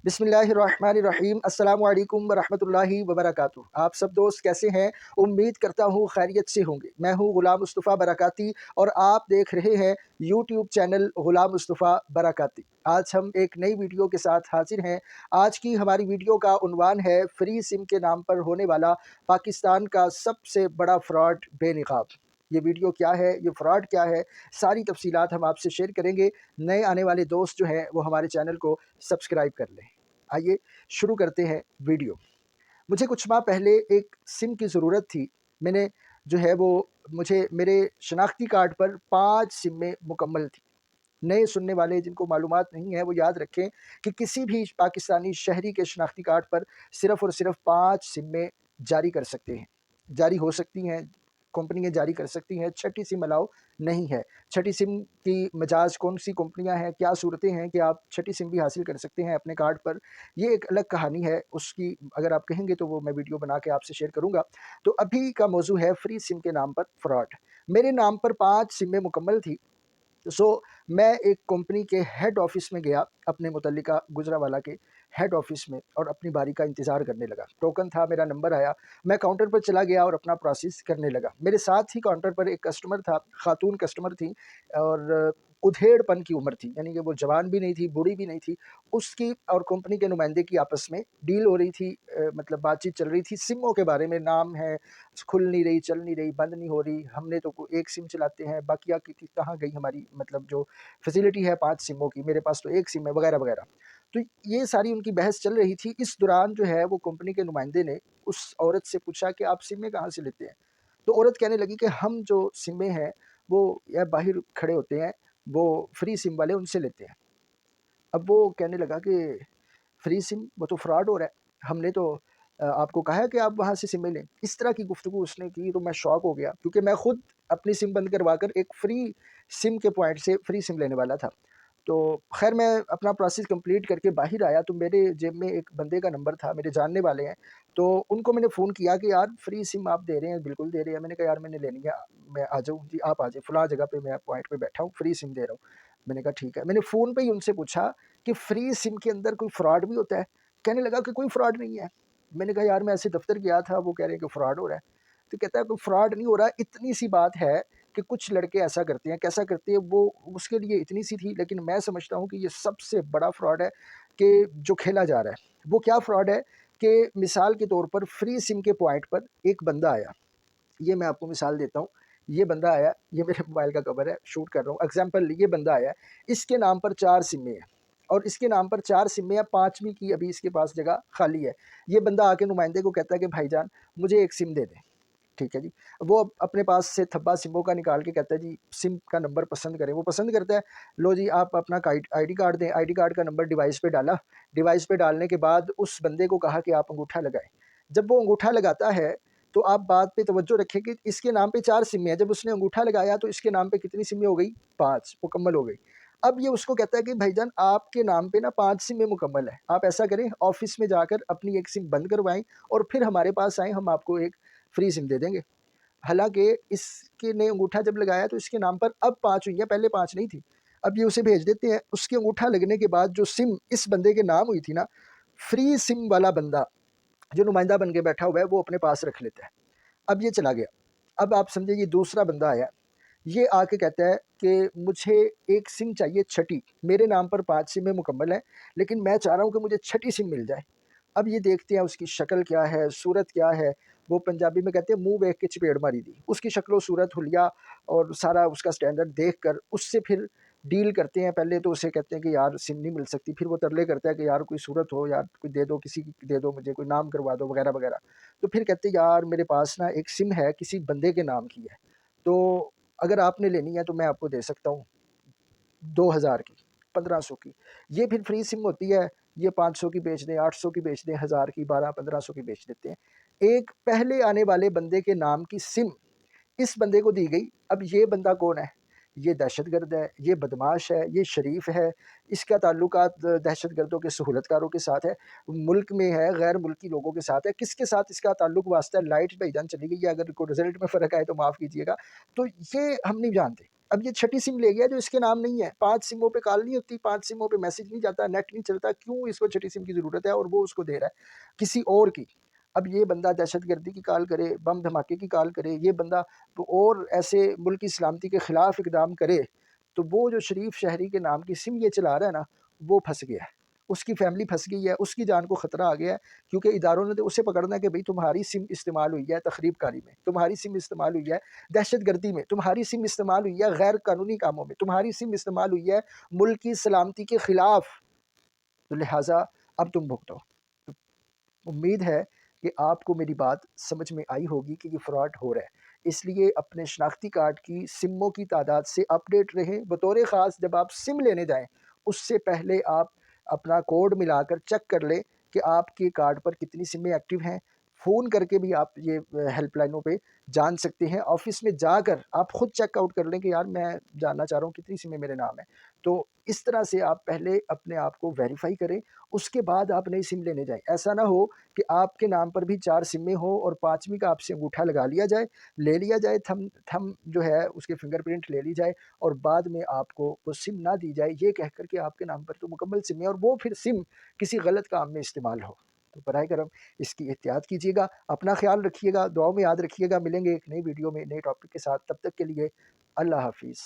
बिस्मिल्लाहिर्रहमानिर्रहीम अस्सलामु अलैकुम वरहमतुल्लाहि वबरकातुहू। आप सब दोस्त कैसे हैं? उम्मीद करता हूँ खैरियत से होंगे। मैं हूँ ग़ुलाम मुस्तफ़ा बरकाती और आप देख रहे हैं यूट्यूब चैनल ग़ुलाम मुस्तफ़ा बरकाती। आज हम एक नई वीडियो के साथ हाजिर हैं। आज की हमारी वीडियो का उन्वान है फ्री सिम के नाम पर होने वाला पाकिस्तान का सबसे बड़ा फ्रॉड बेनकाब। ये वीडियो क्या है, ये फ्रॉड क्या है, सारी तफसीलात हम आपसे शेयर करेंगे। नए आने वाले दोस्त जो हैं वो हमारे चैनल को सब्सक्राइब कर लें। आइए शुरू करते हैं वीडियो। मुझे कुछ माह पहले एक सिम की ज़रूरत थी। मैंने जो है वो मुझे मेरे शनाख्ती कार्ड पर 5 सिमें मुकम्मल थी। नए सुनने वाले जिनको मालूमात नहीं है वो याद रखें कि किसी भी पाकिस्तानी शहरी के शनाख्ती कार्ड पर सिर्फ़ और सिर्फ 5 सिमें जारी कर सकते हैं, जारी हो सकती हैं, कंपनियाँ जारी कर सकती हैं। छठी सिम अलाउ नहीं है। छठी सिम की मजाज कौन सी कंपनियां हैं, क्या सूरतें हैं कि आप छठी सिम भी हासिल कर सकते हैं अपने कार्ड पर, ये एक अलग कहानी है। उसकी अगर आप कहेंगे तो वो मैं वीडियो बना के आपसे शेयर करूंगा। तो अभी का मौजू है फ्री सिम के नाम पर फ्रॉड। मेरे नाम पर 5 सिमें मुकम्मल थी। मैं एक कंपनी के हेड ऑफिस में गया, अपने मुतल्लिका गुजरावाला के हेड ऑफिस में, और अपनी बारी का इंतज़ार करने लगा। टोकन था, मेरा नंबर आया, मैं काउंटर पर चला गया और अपना प्रोसेस करने लगा। मेरे साथ ही काउंटर पर एक कस्टमर था, खातून कस्टमर थी, और उधेड़पन की उम्र थी, यानी कि वो जवान भी नहीं थी, बूढ़ी भी नहीं थी। उसकी और कंपनी के नुमाइंदे की आपस में डील हो रही थी, मतलब बातचीत चल रही थी सिमों के बारे में। नाम है, खुल नहीं रही, चल नहीं रही, बंद नहीं हो रही, हमने तो एक सिम चलाते हैं, बाकिया की कहाँ गई हमारी, मतलब जो फैसिलिटी है 5 सिमों की, मेरे पास तो एक सिम है, वगैरह वगैरह। तो ये सारी उनकी बहस चल रही थी। इस दौरान जो है वो कंपनी के नुमाइंदे ने उस औरत से पूछा कि आप सिमें कहाँ से लेते हैं? तो औरत कहने लगी कि हम जो सिमें हैं वो या बाहर खड़े होते हैं, वो फ्री सिम वाले, उनसे लेते हैं। अब वो कहने लगा कि फ्री सिम, वो तो फ्रॉड हो रहा है, हमने तो आपको कहा है कि आप वहाँ से सिमें लें। इस तरह की गुफ्तगू उसने की तो मैं शॉक हो गया, क्योंकि मैं खुद अपनी सिम बंद करवा कर एक फ्री सिम के पॉइंट से फ्री सिम लेने वाला था। तो खैर मैं अपना प्रोसेस कंप्लीट करके बाहर आया तो मेरे जेब में एक बंदे का नंबर था, मेरे जानने वाले हैं। तो उनको मैंने फ़ोन किया कि यार फ्री सिम आप दे रहे हैं? बिल्कुल दे रहे हैं। मैंने कहा यार मैंने लेनी है, मैं आ जाऊँ? जी आप आ जाइए, फ़लाँ जगह पे मैं पॉइंट पे बैठा हूँ, फ्री सिम दे रहा हूँ। मैंने कहा ठीक है। मैंने फ़ोन पे ही उनसे पूछा कि फ्री सिम के अंदर कोई फ्रॉड भी होता है? कहने लगा कि कोई फ्रॉड नहीं है। मैंने कहा यार मैं ऐसे दफ़्तर गया था, वो कह रहे हैं कि फ्रॉड हो रहा है। तो कहता है कोई फ्रॉड नहीं हो रहा, इतनी सी बात है कि कुछ लड़के ऐसा करते हैं, कैसा करते हैं वो उसके लिए इतनी सी थी, लेकिन मैं समझता हूँ कि ये सबसे बड़ा फ्रॉड है कि जो खेला जा रहा है। वो क्या फ्रॉड है कि मिसाल के तौर पर फ्री सिम के पॉइंट पर एक बंदा आया, ये मैं आपको मिसाल देता हूँ। ये बंदा आया, ये मेरे मोबाइल का कवर है, शूट कर रहा हूँ, एग्जाम्पल। ये बंदा आया, इसके नाम पर 4 सिमें हैं और इसके नाम पर 4 सिमें हैं, 5वीं की अभी इसके पास जगह खाली है। ये बंदा आके नुमाइंदे को कहता है कि भाईजान मुझे एक सिम दे दें। ठीक है जी। वो अपने पास से थब्बा सिमों का निकाल के कहता है जी सिम का नंबर पसंद करें। वो पसंद करता है, लो जी आप अपना आईडी कार्ड दें। आईडी कार्ड का नंबर डिवाइस पे डाला। डिवाइस पे डालने के बाद उस बंदे को कहा कि आप अंगूठा लगाएँ। जब वो अंगूठा लगाता है तो आप बात पे तवज्जो रखें कि इसके नाम पे 4 सिमें हैं। जब उसने अंगूठा लगाया तो इसके नाम पे कितनी सिमें हो गई? 5 मुकम्मल हो गई। अब ये उसको कहता है कि भाईजान आपके नाम पे ना 5 सिमें मुकम्मल है। आप ऐसा करें, ऑफ़िस में जाकर अपनी एक सिम बंद करवाएँ और फिर हमारे पास आएँ, हम आपको एक फ्री सिम दे देंगे। हालाँकि इसके ने अंगूठा जब लगाया तो इसके नाम पर अब 5 हुई हैं, पहले 5 नहीं थी। अब ये उसे भेज देते हैं। उसके अंगूठा लगने के बाद जो सिम इस बंदे के नाम हुई थी ना, फ्री सिम वाला बंदा जो नुमाइंदा बन के बैठा हुआ है, वो अपने पास रख लेता है। अब ये चला गया। अब आप समझिए ये दूसरा बंदा आया, ये आके कहता है कि मुझे एक सिम चाहिए छठी, मेरे नाम पर 5 सिमें मुकम्मल हैं, लेकिन मैं चाह रहा हूँ कि मुझे छठी सिम मिल जाए। अब ये देखते हैं उसकी शक्ल क्या है, सूरत क्या है। वो पंजाबी में कहते हैं मुँह देख के चपेड़ मारी दी। उसकी शक्ल-ओ-सूरत, हुलिया और सारा उसका स्टैंडर्ड देखकर उससे फिर डील करते हैं। पहले तो उसे कहते हैं कि यार सिम नहीं मिल सकती, फिर वो तरले करता है कि यार कोई सूरत हो, यार कोई दे दो, किसी की दे दो, मुझे कोई नाम करवा दो, वगैरह वगैरह। तो फिर कहते हैं यार मेरे पास ना एक सिम है, किसी बंदे के नाम की है, तो अगर आपने लेनी है तो मैं आपको दे सकता हूँ 2000 की, 1500 की। ये फिर फ्री सिम होती है। ये 500 की बेच दें, 800 की बेच दें, 1000 की, 1200-1500 की बेच देते हैं। एक पहले आने वाले बंदे के नाम की सिम इस बंदे को दी गई। अब ये बंदा कौन है? ये दहशतगर्द है, ये बदमाश है, ये शरीफ है, इसका ताल्लुकात दहशतगर्दों के सहूलतकारों के साथ है, मुल्क में है, गैर मुल्की लोगों के साथ है। किसके साथ इसका ताल्लुक वास्ता है? लाइट भाईजान चली गई है, अगर कोई रिज़ल्ट में फ़र्क आए तो माफ़ कीजिएगा। तो ये हम नहीं जानते। اب یہ چھٹی سم لے گیا جو اس کے نام نہیں ہے، 5 سموں پہ کال نہیں ہوتی، 5 سموں پہ میسج نہیں جاتا، نیٹ نہیں چلتا، کیوں اس کو چھٹی سم کی ضرورت ہے اور وہ اس کو دے رہا ہے کسی اور کی؟ اب یہ بندہ دہشت گردی کی کال کرے، بم دھماکے کی کال کرے، یہ بندہ اور ایسے ملک کی سلامتی کے خلاف اقدام کرے، تو وہ جو شریف شہری کے نام کی سم یہ چلا رہا ہے نا، وہ پھنس گیا ہے، اس کی فیملی پھنس گئی ہے، اس کی جان کو خطرہ آ گیا ہے، کیونکہ اداروں نے تو اسے پکڑنا ہے کہ بھئی تمہاری سم استعمال ہوئی ہے تخریب کاری میں، تمہاری سم استعمال ہوئی ہے دہشت گردی میں، تمہاری سم استعمال ہوئی ہے غیر قانونی کاموں میں، تمہاری سم استعمال ہوئی ہے ملک کی سلامتی کے خلاف، تو لہٰذا اب تم بھگتو۔ امید ہے کہ آپ کو میری بات سمجھ میں آئی ہوگی کہ یہ فراڈ ہو رہا ہے، اس لیے اپنے شناختی کارڈ کی سموں کی تعداد سے اپڈیٹ رہیں، بطور خاص جب آپ سم لینے جائیں اس سے پہلے آپ اپنا کوڈ ملا کر چیک کر لیں کہ آپ کے کارڈ پر کتنی سمیں ایکٹیو ہیں۔ فون کر کے بھی آپ یہ ہیلپ لائنوں پہ جان سکتے ہیں، آفس میں جا کر آپ خود چیک آؤٹ کر لیں کہ یار میں جاننا چاہ رہا ہوں کتنی سمیں میرے نام ہیں۔ تو اس طرح سے آپ پہلے اپنے آپ کو ویریفائی کریں، اس کے بعد آپ نئی سم لینے جائیں۔ ایسا نہ ہو کہ آپ کے نام پر بھی 4 سمیں ہوں اور 5ویں کا آپ سے انگوٹھا لگا لیا جائے، لے لیا جائے، تھم جو ہے اس کے فنگر پرنٹ لے لی جائے اور بعد میں آپ کو وہ سم نہ دی جائے یہ کہہ کر کہ آپ کے نام پر تو مکمل سمیں اور وہ پھر سم کسی غلط کام میں استعمال ہو۔ تو براہ کرم اس کی احتیاط کیجیے گا، اپنا خیال رکھیے گا، دعاؤں میں یاد رکھیے گا۔ ملیں گے ایک نئی ویڈیو میں نئے ٹاپک کے ساتھ، تب تک کے لیے اللہ حافظ۔